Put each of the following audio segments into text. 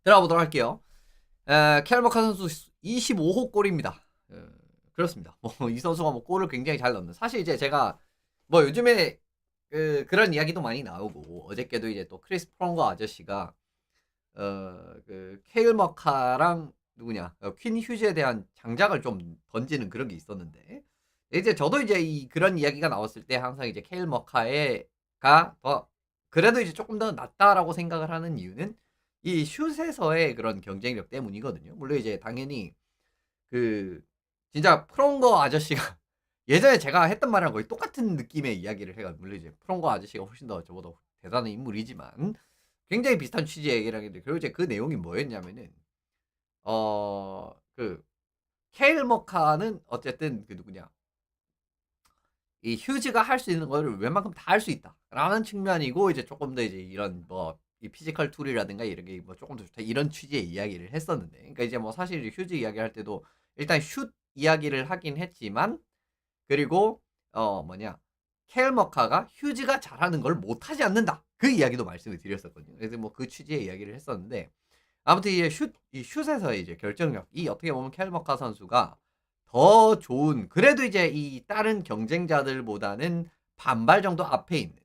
들어가 보도록 할게요. 켈머카 선수 25호 골입니다. 그렇습니다. 이 선수가 골을 굉장히 잘 넣는. 사실 이제 제가 요즘에 그런 이야기도 많이 나오고 어저께도 이제 또 크리스 프롱거 아저씨가 케일 머카랑 누구냐 퀸 휴즈에 대한 장작을 좀 던지는 그런 게 있었는데 이제 저도 이제 그런 이야기가 나왔을 때 항상 이제 케일 머카가 더 그래도 이제 조금 더 낫다라고 생각을 하는 이유는 이 슛에서의 그런 경쟁력 때문이거든요. 물론 이제 당연히 그 진짜 프롱거 아저씨가 예전에 제가 했던 말이랑 거의 똑같은 느낌의 이야기를 해가 물론 이제 프롱거 아저씨가 훨씬 더 저보다 대단한 인물이지만 굉장히 비슷한 취지의 얘기를 하는데 그리고 이제 그 내용이 뭐였냐면은 그 케일 머카는 어쨌든 그 누구냐 이 휴즈가 할 수 있는 거를 웬만큼 다 할 수 있다라는 측면이고 이제 조금 더 이제 이런 이 피지컬 툴이라든가 이런 게 조금 더 좋다 이런 취지의 이야기를 했었는데 그러니까 이제 사실 휴즈 이야기할 때도 일단 슛 이야기를 하긴 했지만 그리고 케일 머카가 휴즈가 잘하는 걸 못하지 않는다 그 이야기도 말씀을 드렸었거든요. 그래서 그 취지의 이야기를 했었는데 아무튼 이제 이 슛에서의 이제 결정력이 어떻게 보면 케일 머카 선수가 더 좋은 그래도 이제 이 다른 경쟁자들보다는 반발 정도 앞에 있는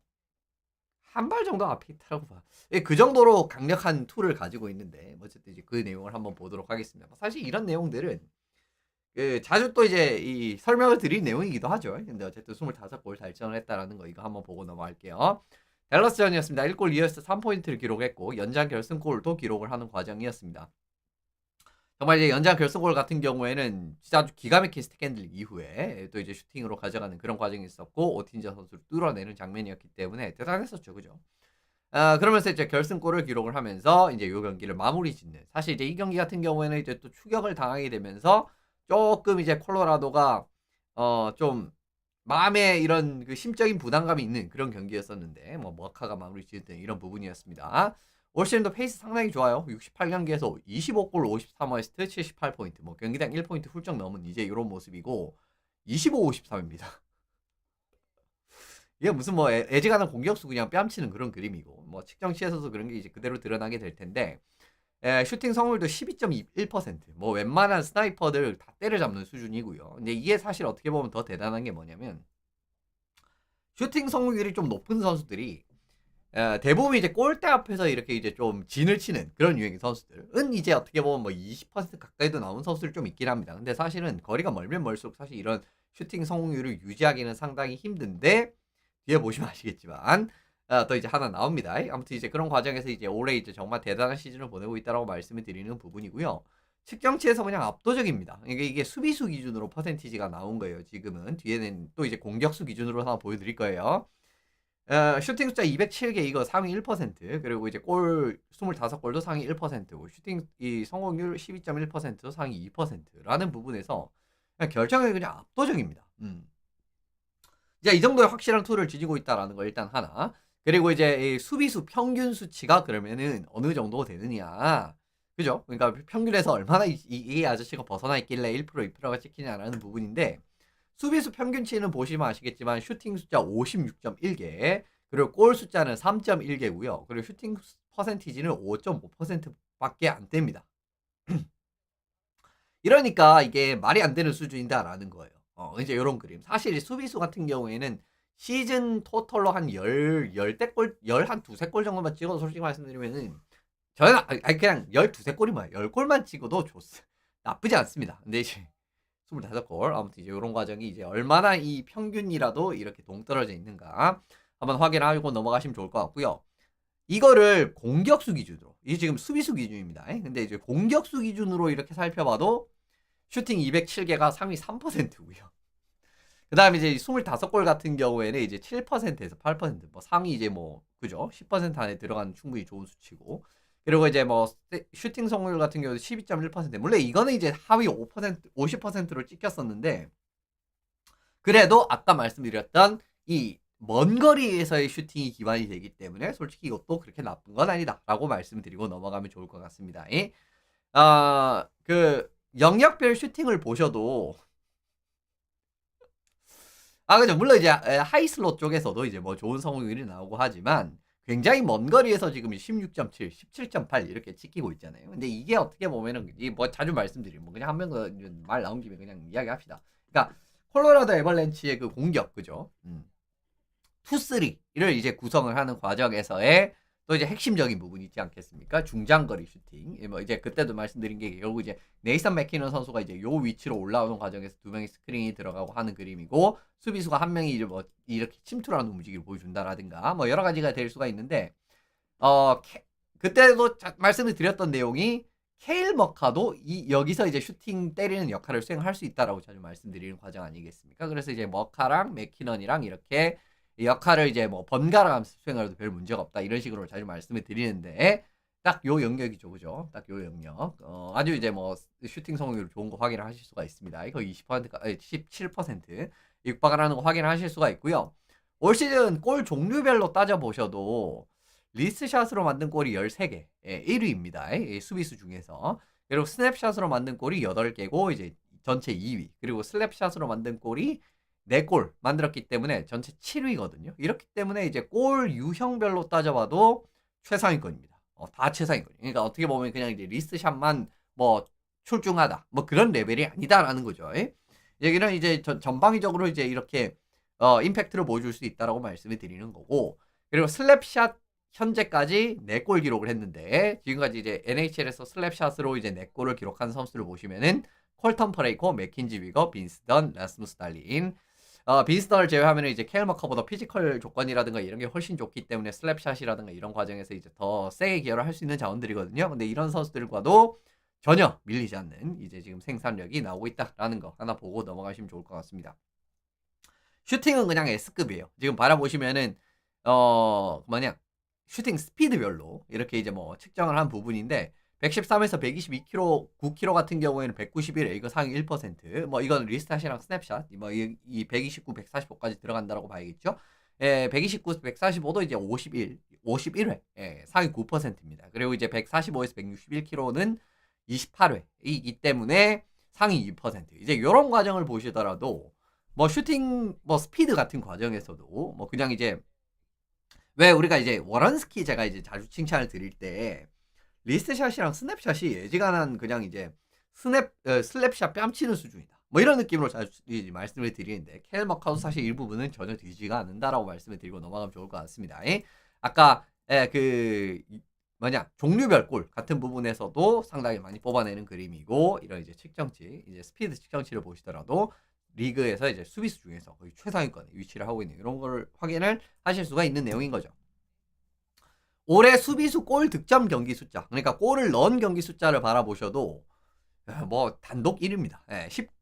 한 발 정도 앞에 있다라고 봐. 예, 그 정도로 강력한 툴을 가지고 있는데 어쨌든 이제 그 내용을 한번 보도록 하겠습니다. 사실 이런 내용들은 자주 또 이제 이 설명을 드린 내용이기도 하죠. 근데 어쨌든 25골 달성을 했다라는 거 이거 한번 보고 넘어갈게요. 댈러스전이었습니다. 1골 2어시스트 3포인트를 기록했고 연장 결승골도 기록을 하는 과정이었습니다. 정말 이제 연장 결승골 같은 경우에는 진짜 아주 기가 막힌 스틱핸들 이후에 또 이제 슈팅으로 가져가는 그런 과정이 있었고 오틴자 선수를 뚫어내는 장면이었기 때문에 대단했었죠, 그죠? 그러면서 이제 결승골을 기록을 하면서 이제 요 경기를 마무리 짓는. 사실 이제 이 경기 같은 경우에는 이제 또 추격을 당하게 되면서 조금 이제 콜로라도가 좀 마음에 이런 그 심적인 부담감이 있는 그런 경기였었는데 머카가 마무리 지었던 이런 부분이었습니다. 올 시즌도 페이스 상당히 좋아요. 68경기에서 25골 53어시스트 78포인트. 경기당 1포인트 훌쩍 넘은 이제 이런 모습이고 25, 53입니다. 이게 무슨 애지간한 공격수 그냥 뺨치는 그런 그림이고 측정치에서도 그런 게 이제 그대로 드러나게 될 텐데 슈팅 성공률도 12.1%. 웬만한 스나이퍼들 다 때려잡는 수준이고요. 근데 이게 사실 어떻게 보면 더 대단한 게 뭐냐면 슈팅 성공률이 좀 높은 선수들이 대부분 이제 골대 앞에서 이렇게 이제 좀 진을 치는 그런 유형의 선수들은 이제 어떻게 보면 20% 가까이도 나온 선수들 좀 있긴 합니다. 근데 사실은 거리가 멀면 멀수록 사실 이런 슈팅 성공률을 유지하기는 상당히 힘든데 뒤에 보시면 아시겠지만 또 이제 하나 나옵니다. 아무튼 이제 그런 과정에서 이제 올해 이제 정말 대단한 시즌을 보내고 있다라고 말씀을 드리는 부분이고요. 측정치에서 그냥 압도적입니다. 이게 수비수 기준으로 퍼센티지가 나온 거예요. 지금은 뒤에는 또 이제 공격수 기준으로 하나 보여드릴 거예요. 슈팅 숫자 207개 이거 상위 1% 그리고 이제 골 25골도 상위 1%고 슈팅 이 성공률 12.1%도 상위 2%라는 부분에서 그냥 결정력이 그냥 압도적입니다. 이 정도의 확실한 툴을 지니고 있다라는 거 일단 하나. 그리고 이제 이 수비수 평균 수치가 그러면은 어느 정도 되느냐. 그죠? 그러니까 평균에서 얼마나 이 아저씨가 벗어나 있길래 1% 2%가 찍히냐라는 부분인데 수비수 평균치는 보시면 아시겠지만 슈팅 숫자 56.1개 그리고 골 숫자는 3.1개고요. 그리고 슈팅 퍼센티지는 5.5%밖에 안 됩니다. 이러니까 이게 말이 안 되는 수준이다라는 거예요. 이제 이런 그림. 사실 수비수 같은 경우에는 시즌 토털로 한 10대골, 한 두세 골 정도만 찍어도 솔직히 말씀드리면은 저는 그냥 12세 골이 뭐야. 10골만 찍어도 나쁘지 않습니다. 근데 이제 25골. 아무튼 이제 이런 과정이 이제 얼마나 이 평균이라도 이렇게 동떨어져 있는가 한번 확인하고 넘어가시면 좋을 것 같고요. 이거를 공격수 기준으로, 이게 지금 수비수 기준입니다. 근데 이제 공격수 기준으로 이렇게 살펴봐도 슈팅 207개가 상위 3%고요. 그 다음에 이제 25골 같은 경우에는 이제 7%에서 8%, 상위 이제 그죠? 10% 안에 들어가는 충분히 좋은 수치고. 그리고 이제 슈팅 성공률 같은 경우도 12.1%. 물론 이거는 이제 하위 5%, 50%로 찍혔었는데, 그래도 아까 말씀드렸던 이 먼 거리에서의 슈팅이 기반이 되기 때문에 솔직히 이것도 그렇게 나쁜 건 아니다라고 말씀드리고 넘어가면 좋을 것 같습니다. 그 영역별 슈팅을 보셔도 그죠. 물론 이제 하이슬롯 쪽에서도 이제 좋은 성공률이 나오고 하지만 굉장히 먼 거리에서 지금 16.7, 17.8 이렇게 찍히고 있잖아요. 근데 이게 어떻게 보면은 이 뭐 자주 말씀드리면 뭐 그냥 한 명 말 나온 김에 그냥 이야기합시다. 그러니까 콜로라도 애벌렌치의 그 공격 그죠? 투쓰리를 이제 구성을 하는 과정에서의 또 이제 핵심적인 부분이 있지 않겠습니까? 중장거리 슈팅. 뭐 이제 그때도 말씀드린 게 결국 이제 네이선 맥키넌 선수가 이제 요 위치로 올라오는 과정에서 두 명의 스크린이 들어가고 하는 그림이고 수비수가 한 명이 이제 뭐 이렇게 침투라는 움직임을 보여준다라든가 뭐 여러 가지가 될 수가 있는데 그때도 말씀을 드렸던 내용이 케일 머카도 여기서 이제 슈팅 때리는 역할을 수행할 수 있다라고 자주 말씀드리는 과정 아니겠습니까? 그래서 이제 머카랑 맥키넌이랑 이렇게 역할을 이제 뭐 번갈아가면서 수행하려도 별 문제가 없다 이런 식으로 자주 말씀을 드리는데 딱 요 영역이죠, 그죠? 딱 요 영역. 아주 이제 뭐 슈팅 성공률 좋은 거 확인을 하실 수가 있습니다. 거의 20%가 17% 육박을 하는 거 확인을 하실 수가 있고요. 올 시즌 골 종류별로 따져 보셔도 리스샷으로 만든 골이 13개, 1위입니다. 수비수 중에서. 그리고 스냅샷으로 만든 골이 8개고 이제 전체 2위. 그리고 슬랩샷으로 만든 골이 4골 만들었기 때문에 전체 7위거든요. 이렇기 때문에 이제 골 유형별로 따져봐도 최상위권입니다. 다 최상위권. 그러니까 어떻게 보면 그냥 이제 리스샷만 뭐 출중하다. 뭐 그런 레벨이 아니다라는 거죠. 여기는 이제 전방위적으로 이제 이렇게 임팩트를 보여줄 수 있다라고 말씀을 드리는 거고. 그리고 슬랩샷 현재까지 4골 기록을 했는데 지금까지 이제 NHL에서 슬랩샷으로 이제 4골을 기록한 선수를 보시면은 콜턴 퍼레이코, 맥킨지 위거, 빈스 던, 라스무스 달린. 빈스 던을 제외하면 이제 케일 머카보다 피지컬 조건이라든가 이런 게 훨씬 좋기 때문에 슬랩샷이라든가 이런 과정에서 이제 더 세게 기여를 할 수 있는 자원들이거든요. 근데 이런 선수들과도 전혀 밀리지 않는 이제 지금 생산력이 나오고 있다라는 거 하나 보고 넘어가시면 좋을 것 같습니다. 슈팅은 그냥 S급이에요. 지금 바라보시면은 슈팅 스피드별로 이렇게 이제 뭐 측정을 한 부분인데 113에서 122km, 9km 같은 경우에는 191, 이거 상위 1%. 뭐 이건 리스샷이랑 스냅샷, 뭐 이 129, 145까지 들어간다라고 봐야겠죠. 129, 145도 이제 51회, 상위 9%입니다. 그리고 이제 145에서 161km는 28회이기 때문에 상위 2%. 이제 이런 과정을 보시더라도 뭐 슈팅 뭐 스피드 같은 과정에서도 뭐 그냥 이제 왜 우리가 이제 워런스키 제가 이제 자주 칭찬을 드릴 때 리스트샷이랑 스냅샷이 예지간한 그냥 이제 슬랩샷 뺨치는 수준이다. 뭐 이런 느낌으로 자주 말씀을 드리는데 케일 머카도 사실 일부분은 전혀 되지가 않는다라고 말씀을 드리고 넘어가면 좋을 것 같습니다. 아까 그 종류별 골 같은 부분에서도 상당히 많이 뽑아내는 그림이고 이런 이제 측정치, 이제 스피드 측정치를 보시더라도 리그에서 이제 수비수 중에서 거의 최상위권에 위치를 하고 있는 이런 걸 확인을 하실 수가 있는 내용인 거죠. 올해 수비수 골 득점 경기 숫자, 그러니까 골을 넣은 경기 숫자를 바라보셔도 뭐 단독 1위입니다.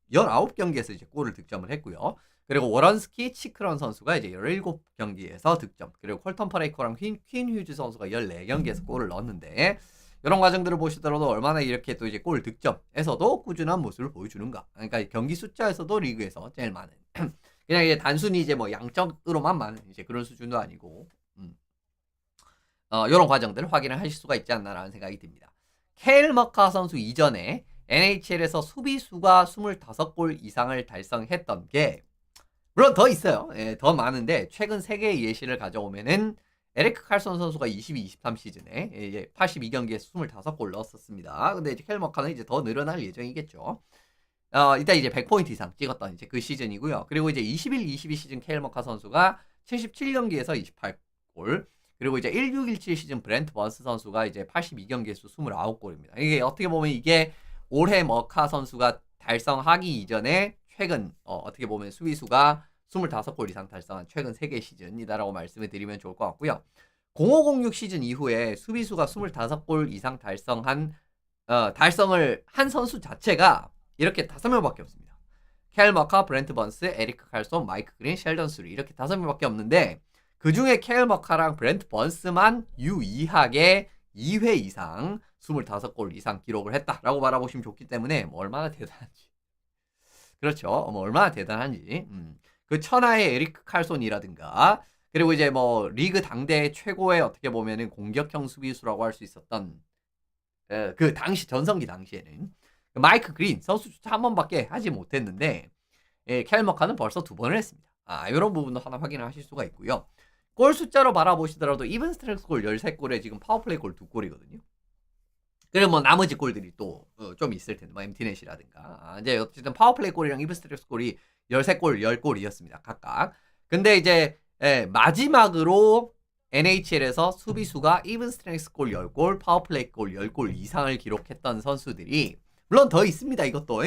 19경기에서 이제 골을 득점을 했고요. 그리고 워런스키, 치크런 선수가 이제 17경기에서 득점, 그리고 콜턴 퍼레이코랑 퀸 휴즈 선수가 14경기에서 골을 넣었는데 이런 과정들을 보시더라도 얼마나 이렇게 또 이제 골 득점에서도 꾸준한 모습을 보여주는가. 그러니까 경기 숫자에서도 리그에서 제일 많은. 그냥 이제 단순히 이제 뭐 양적으로만 많은 이제 그런 수준도 아니고, 이런 과정들을 확인을 하실 수가 있지 않나라는 생각이 듭니다. 케일 머카 선수 이전에 NHL에서 수비수가 25골 이상을 달성했던 게 물론 더 있어요. 더 많은데 최근 3개의 예시를 가져오면은 에리크 칼손 선수가 22-23 시즌에 이제 82경기에서 25골 넣었었습니다. 근데 이제 케일 머카는 이제 더 늘어날 예정이겠죠. 일단 이제 100포인트 이상 찍었던 이제 그 시즌이고요. 그리고 이제 21-22 시즌 케일 머카 선수가 77경기에서 28골. 그리고 이제 16-17 시즌 브렌트 번스 선수가 이제 82경기에서 29골입니다. 이게 어떻게 보면 이게 올해 머카 선수가 달성하기 이전에 최근 어떻게 보면 수비수가 25골 이상 달성한 최근 3개 시즌이다라고 말씀을 드리면 좋을 것 같고요. 0506 시즌 이후에 수비수가 25골 이상 달성을 한 선수 자체가 이렇게 5명밖에 없습니다. 케일 머카, 브렌트 번스, 에리크 칼손, 마이크 그린, 셸던 수리 이렇게 5명밖에 없는데 그 중에 케일 머카랑 브렌트 번스만 유의하게 2회 이상 25골 이상 기록을 했다라고 바라보시면 좋기 때문에 뭐 얼마나 대단한지. 그렇죠. 뭐 얼마나 대단한지. 그 천하의 에리크 칼손이라든가 그리고 이제 뭐 리그 당대 최고의 어떻게 보면은 공격형 수비수라고 할 수 있었던 그 당시 전성기 당시에는 마이크 그린 선수조차 한 번밖에 하지 못했는데 케일 머카는 벌써 2번을 했습니다. 이런 부분도 하나 확인을 하실 수가 있고요. 골 숫자로 바라보시더라도 이븐 스트렝스 골 13골에 지금 파워플레이 골 2골이거든요. 그리고 뭐 나머지 골들이 또 좀 있을 텐데 뭐 엠티넷이라든가 이제 어쨌든 파워플레이 골이랑 이븐 스트렝스 골이 13골, 10골이었습니다. 각각. 근데 이제 마지막으로 NHL에서 수비수가 이븐 스트렝스 골 10골, 파워플레이 골 10골 이상을 기록했던 선수들이 물론 더 있습니다. 이것도.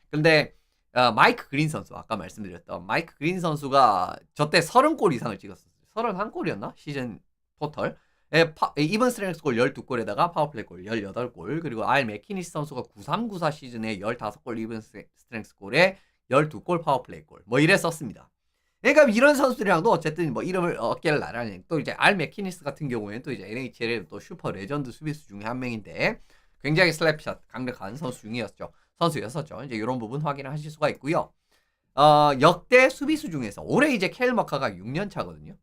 근데 마이크 그린 선수 아까 말씀드렸던 마이크 그린 선수가 저때 30골 이상을 찍었어요. 31골이었나? 시즌 토털. 이번 스트렝스 골 12골에다가 파워플레이 골 18골 그리고 알 맥키니스 선수가 9394 시즌에 15골 이번 스트렝스 골에 12골 파워플레이 골 뭐 이랬었습니다. 그러니까 이런 선수들이랑도 어쨌든 뭐 이름을 어깨를 나란히 또 이제 알 맥키니스 같은 경우에는 또 이제 NHL의 또 슈퍼 레전드 수비수 중에 한 명인데 굉장히 슬랩샷 강력한 선수였었죠. 이제 이런 부분 확인을 하실 수가 있고요. 역대 수비수 중에서 올해 이제 케일 머카가 6년 차거든요.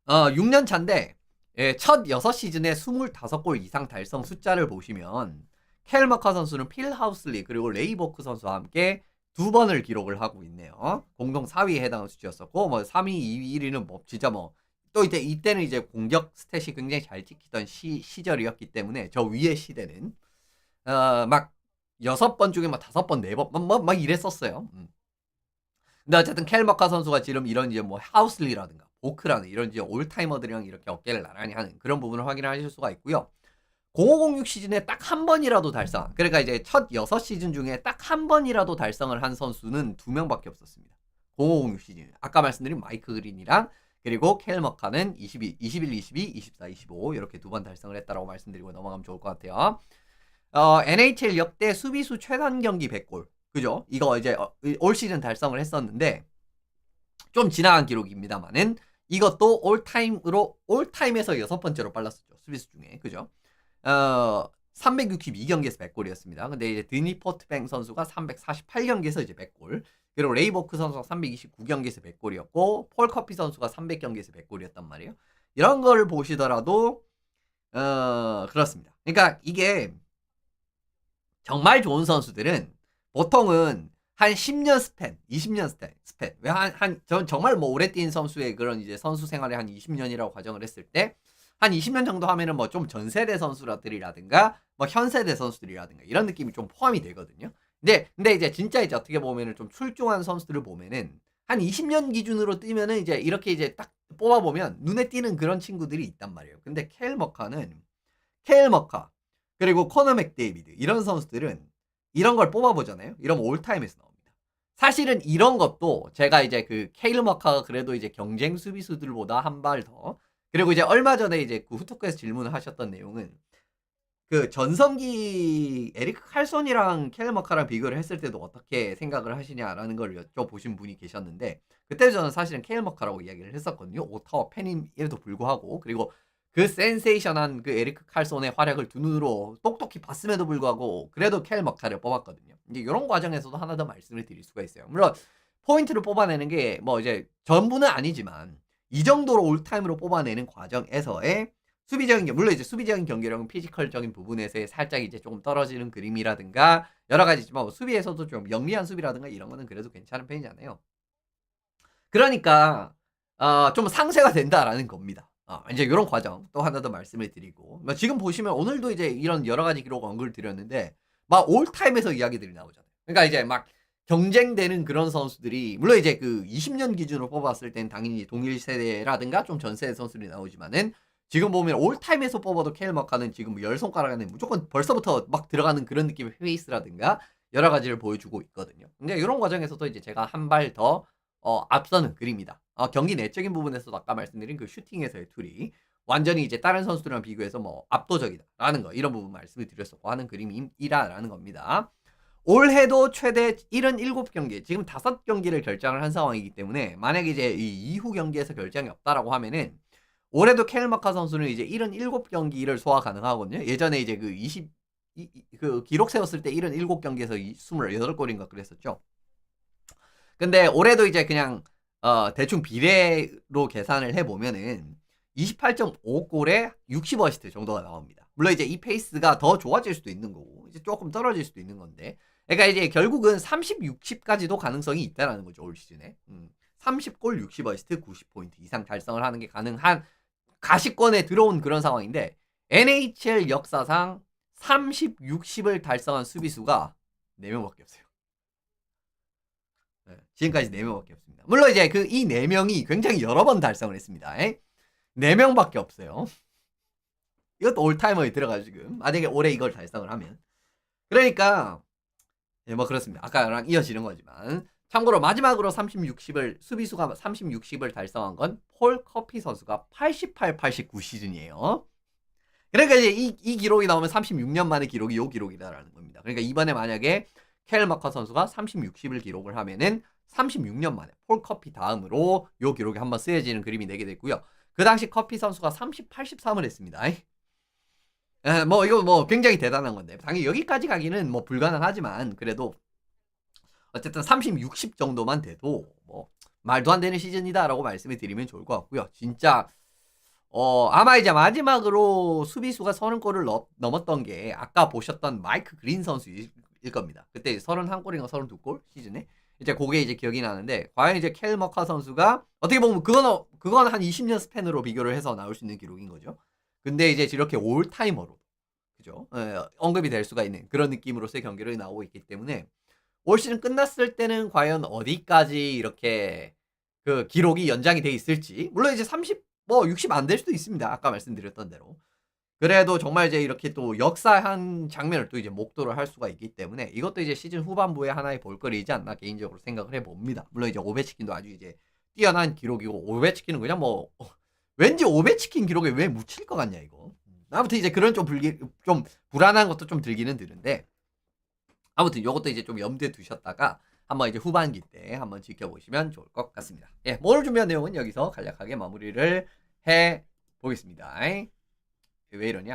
6년 차인데 첫 6시즌에 25골 이상 달성 숫자를 보시면 케일 머카 선수는 필 하우슬리 그리고 레이 버크 선수와 함께 2번을 기록을 하고 있네요. 공동 4위에 해당하는 수치였었고 뭐 3위, 2위, 1위는 뭐 진짜 뭐 또 이때는 이제 공격 스탯이 굉장히 잘 찍히던 시절이었기 때문에 저 위의 시대는 막 6번 중에 막 5번, 4번 막 이랬었어요. 근데 어쨌든 케일 머카 선수가 지금 이런 이제 뭐 하우슬리라든가 보크라는 이런 이제 올타이머들이랑 이렇게 어깨를 나란히 하는 그런 부분을 확인하실 수가 있고요. 0506 시즌에 딱 한 번이라도 달성. 그러니까 이제 첫 6시즌 중에 딱 한 번이라도 달성을 한 선수는 2명밖에 없었습니다. 0506 시즌. 아까 말씀드린 마이크 그린이랑 그리고 케일 머카는 21, 22, 24, 25 이렇게 2번 달성을 했다라고 말씀드리고 넘어가면 좋을 것 같아요. NHL 역대 수비수 최단 경기 100골. 그죠? 이거 이제 올 시즌 달성을 했었는데 좀 지나간 기록입니다만은 이것도 올타임에서 6번째로 빨랐었죠. 수비수 중에. 그죠? 362경기에서 100골이었습니다. 근데 이제 드니 포트뱅 선수가 348경기에서 이제 100골. 그리고 레이 버크 선수가 329경기에서 100골이었고 폴 커피 선수가 300경기에서 100골이었단 말이에요. 이런 걸 보시더라도 그렇습니다. 그러니까 이게 정말 좋은 선수들은 보통은 한 10년 스팬, 20년 스팬. 왜 전 정말 뭐 오래 뛴 선수의 그런 이제 선수 생활에 한 20년이라고 가정을 했을 때 한 20년 정도 하면은 뭐 좀 전세대 선수들이라든가 뭐 현세대 선수들이라든가 이런 느낌이 좀 포함이 되거든요. 근데 이제 진짜 이제 어떻게 보면은 좀 출중한 선수들을 보면은 한 20년 기준으로 뛰면은 이제 이렇게 이제 딱 뽑아보면 눈에 띄는 그런 친구들이 있단 말이에요. 근데 케일 머카 그리고 코너 맥데이비드 이런 선수들은 이런 걸 뽑아보잖아요. 이러면 올타임에서 나옵니다. 사실은 이런 것도 제가 이제 그 케일 머카가 그래도 이제 경쟁 수비수들보다 한 발 더. 그리고 이제 얼마 전에 이제 그 후토크에서 질문을 하셨던 내용은 그 전성기 에리크 칼손이랑 케일 머카랑 비교를 했을 때도 어떻게 생각을 하시냐라는 걸 여쭤보신 분이 계셨는데 그때 저는 사실은 케일 머카라고 이야기를 했었거든요. 오타와 팬임에도 불구하고 그리고 그 센세이션한 그 에리크 칼손의 활약을 두 눈으로 똑똑히 봤음에도 불구하고 그래도 케일 머카를 뽑았거든요. 이제 이런 과정에서도 하나 더 말씀을 드릴 수가 있어요. 물론 포인트를 뽑아내는 게 뭐 이제 전부는 아니지만 이 정도로 올타임으로 뽑아내는 과정에서의 수비적인 물론 이제 수비적인 경기력은 피지컬적인 부분에서의 살짝 이제 조금 떨어지는 그림이라든가 여러 가지 있지만 뭐 수비에서도 좀 영리한 수비라든가 이런 거는 그래도 괜찮은 편이잖아요. 그러니까 좀 상쇄가 된다라는 겁니다. 이제 이런 과정 또 하나 더 말씀을 드리고 지금 보시면 오늘도 이제 이런 여러 가지 기록 언급을 드렸는데 막 올타임에서 이야기들이 나오잖아요. 그러니까 이제 막 경쟁되는 그런 선수들이 물론 이제 그 20년 기준으로 뽑았을 땐 당연히 동일 세대라든가 좀 전 세대 선수들이 나오지만은 지금 보면 올타임에서 뽑아도 케일 머카는 지금 10손가락 안에 무조건 벌써부터 막 들어가는 그런 느낌의 페이스라든가 여러 가지를 보여주고 있거든요. 근데 이런 과정에서도 이제 제가 한 발 더 앞서는 그림이다. 경기 내적인 부분에서도 아까 말씀드린 그 슈팅에서의 툴이 완전히 이제 다른 선수들이랑 비교해서 뭐 압도적이다라는 거 이런 부분 말씀을 드렸었고 하는 그림이라는 겁니다. 올해도 최대 77경기, 지금 5경기를 결정을 한 상황이기 때문에 만약에 이제 이 이후 경기에서 결정이 없다라고 하면은 올해도 케일 머카 선수는 이제 77경기를 소화 가능하거든요. 예전에 이제 그 기록 세웠을 때 77경기에서 28골인가 그랬었죠. 근데 올해도 이제 그냥 대충 비례로 계산을 해보면은 28.5골에 60어시스트 정도가 나옵니다. 물론 이제 이 페이스가 더 좋아질 수도 있는 거고 이제 조금 떨어질 수도 있는 건데 그러니까 이제 결국은 30, 60까지도 가능성이 있다라는 거죠. 올 시즌에. 30골 60어시스트 90포인트 이상 달성을 하는 게 가능한 가시권에 들어온 그런 상황인데 NHL 역사상 30, 60을 달성한 수비수가 4명밖에 없어요. 네, 지금까지 4명밖에 없습니다. 물론 이제 그 이 4명이 굉장히 여러 번 달성을 했습니다. 4명밖에 없어요. 이것도 올타이머에 들어가요 지금. 만약에 올해 이걸 달성을 하면. 그러니까 뭐 그렇습니다. 아까랑 이어지는 거지만 참고로 마지막으로 30, 60을 수비수가 30, 60을 달성한 건 폴 커피 선수가 88, 89 시즌이에요. 그러니까 이제 이 기록이 나오면 36년 만의 기록이 요 기록이다라는 겁니다. 그러니까 이번에 만약에 켈 머커 선수가 30, 60을 기록을 하면은 36년 만에 폴 커피 다음으로 요 기록이 한번 쓰여지는 그림이 되게 됐고요. 그 당시 커피 선수가 30, 83을 했습니다. 뭐 이거 뭐 굉장히 대단한 건데 당연히 여기까지 가기는 뭐 불가능하지만 그래도 어쨌든 30, 60 정도만 돼도 뭐 말도 안 되는 시즌이다라고 말씀을 드리면 좋을 것 같고요. 진짜 아마 이제 마지막으로 수비수가 30골을 넘었던 게 아까 보셨던 마이크 그린 선수일 겁니다. 그때 31골인가 32골 시즌에 이제 그게 이제 기억이 나는데 과연 이제 켈 머카 선수가 어떻게 보면 그건 한 20년 스팬으로 비교를 해서 나올 수 있는 기록인 거죠. 근데 이제 이렇게 올타이머로 그죠? 언급이 될 수가 있는 그런 느낌으로서의 경기를 나오고 있기 때문에 올 시즌 끝났을 때는 과연 어디까지 이렇게 그 기록이 연장이 돼 있을지 물론 이제 30 뭐 60 안 될 수도 있습니다. 아까 말씀드렸던 대로. 그래도 정말 이제 이렇게 또 역사한 장면을 또 이제 목도를 할 수가 있기 때문에 이것도 이제 시즌 후반부에 하나의 볼거리이지 않나 개인적으로 생각을 해봅니다. 물론 이제 오베치킨도 아주 이제 뛰어난 기록이고 오베치킨은 그냥 뭐 왠지 오베치킨 기록에 왜 묻힐 것 같냐 이거. 아무튼 이제 그런 좀 불안한 것도 좀 들기는 드는데 아무튼 요것도 이제 좀 염두에 두셨다가 한번 이제 후반기 때 한번 지켜보시면 좋을 것 같습니다. 예, 오늘 준비한 내용은 여기서 간략하게 마무리를 해 보겠습니다. 왜 이러냐?